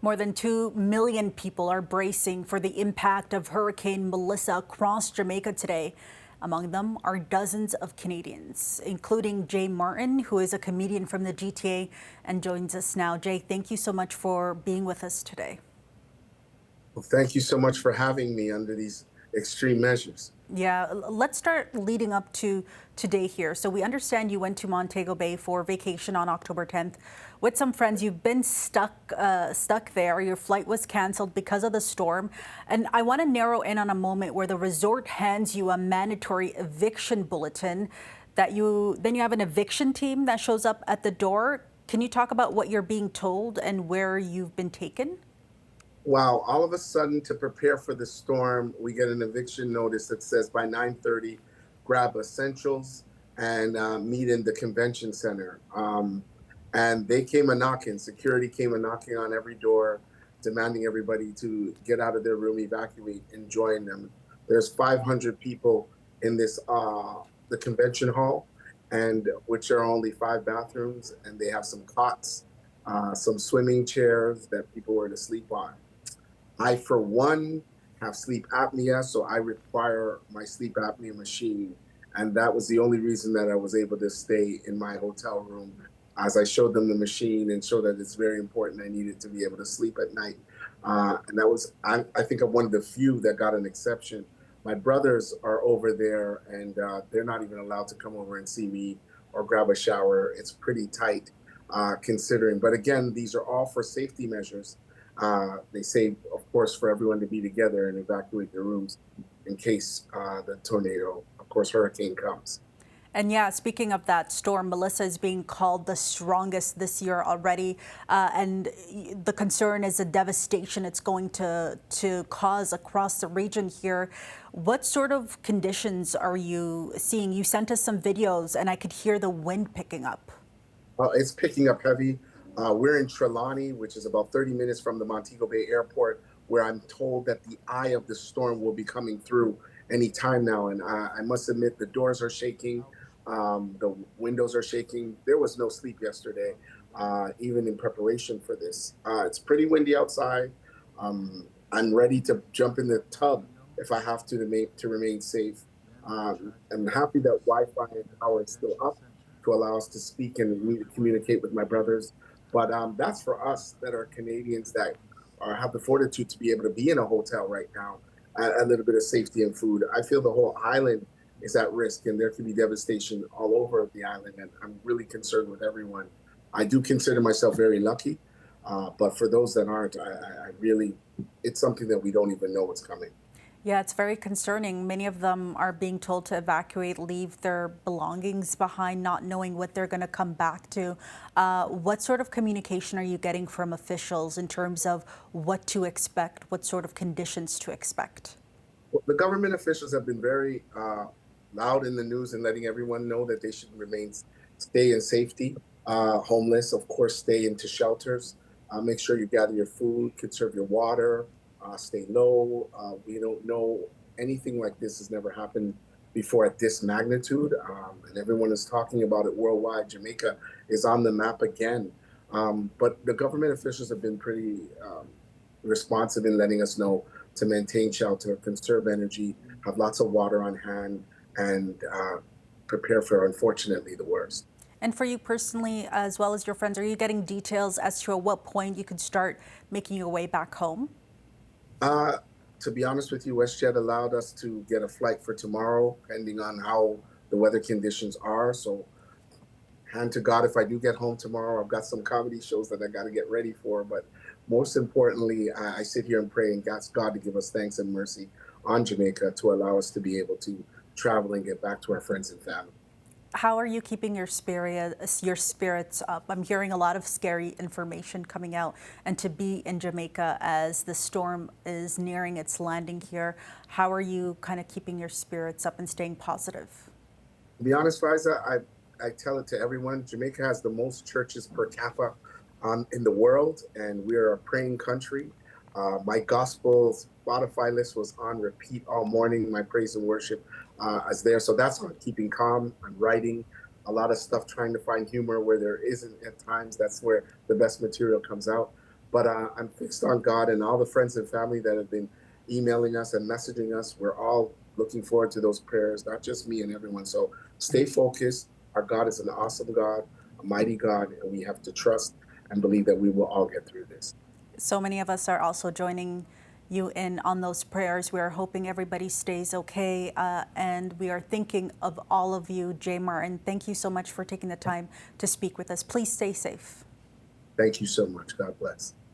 More than 2 million people are bracing for the impact of Hurricane Melissa across Jamaica today. Among them are dozens of Canadians, including Jay Martin, who is a comedian from the GTA and joins us now. Jay, thank you so much for being with us today. Well, thank you so much for having me under these extreme measures. Yeah, let's start leading up to today here. So we understand you went to Montego Bay for vacation on October 10th with some friends. You've been stuck there. Your flight was canceled because of the storm. And I want to narrow in on a moment where the resort hands you a mandatory eviction bulletin then you have an eviction team that shows up at the door. Can you talk about what you're being told and where you've been taken? Wow, all of a sudden, to prepare for the storm, we get an eviction notice that says by 9:30, grab essentials and meet in the convention center. And they came a knocking. Security came a knocking on every door, demanding everybody to get out of their room, evacuate, and join them. There's 500 people in the convention hall, and which are only 5 bathrooms, and they have some cots, some swimming chairs that people were to sleep on. I, for one, have sleep apnea, so I require my sleep apnea machine. And that was the only reason that I was able to stay in my hotel room, as I showed them the machine and showed that it's very important. I needed to be able to sleep at night. And that was, I think, I'm one of the few that got an exception. My brothers are over there, and they're not even allowed to come over and see me or grab a shower. It's pretty tight, considering. But again, these are all for safety measures. They say, of course, for everyone to be together and evacuate their rooms in case the tornado, of course, hurricane comes. And yeah, speaking of that storm, Melissa is being called the strongest this year already. And the concern is the devastation it's going to cause across the region here. What sort of conditions are you seeing? You sent us some videos and I could hear the wind picking up. It's picking up heavy. We're in Trelawney, which is about 30 minutes from the Montego Bay airport, where I'm told that the eye of the storm will be coming through any time now. And I must admit, the doors are shaking. The windows are shaking. There was no sleep yesterday, even in preparation for this. It's pretty windy outside. I'm ready to jump in the tub if I have to remain safe. I'm happy that Wi-Fi and power is still up to allow us to speak and communicate with my brothers. But that's for us that are Canadians that have the fortitude to be able to be in a hotel right now, a little bit of safety and food. I feel the whole island is at risk, and there could be devastation all over the island. And I'm really concerned with everyone. I do consider myself very lucky, but for those that aren't, I really, it's something that we don't even know what's coming. Yeah, it's very concerning. Many of them are being told to evacuate, leave their belongings behind, not knowing what they're going to come back to. What sort of communication are you getting from officials in terms of what to expect, what sort of conditions to expect? Well, the government officials have been very loud in the news and letting everyone know that they should stay in safety. Homeless, of course, stay into shelters. Make sure you gather your food, conserve your water, stay low. We don't know, anything like this has never happened before at this magnitude, and everyone is talking about it worldwide. Jamaica is on the map again, but the government officials have been pretty responsive in letting us know to maintain shelter, conserve energy, have lots of water on hand, and prepare for, unfortunately, the worst. And for you personally, as well as your friends, are you getting details as to at what point you could start making your way back home? Uh, to be honest with you, WestJet allowed us to get a flight for tomorrow, depending on how the weather conditions are. So, hand to God, if I do get home tomorrow, I've got some comedy shows that I got to get ready for. But most importantly, I sit here and pray and ask God to give us thanks and mercy on Jamaica to allow us to be able to travel and get back to our friends and family. How are you keeping your spirits up? I'm hearing a lot of scary information coming out, and to be in Jamaica as the storm is nearing its landing here, how are you kind of keeping your spirits up and staying positive? To be honest, Riza, I tell it to everyone. Jamaica has the most churches per capita in the world, and we're a praying country. My gospel Spotify list was on repeat all morning. My praise and worship is there. So that's on keeping calm. I'm writing a lot of stuff, trying to find humor where there isn't at times. That's where the best material comes out. But I'm fixed on God, and all the friends and family that have been emailing us and messaging us. We're all looking forward to those prayers, not just me and everyone. So stay focused. Our God is an awesome God, a mighty God, and we have to trust and believe that we will all get through this. So many of us are also joining you in on those prayers. We are hoping everybody stays okay, and we are thinking of all of you, J. Martin. Thank you so much for taking the time to speak with us. Please stay safe. Thank you so much. God bless.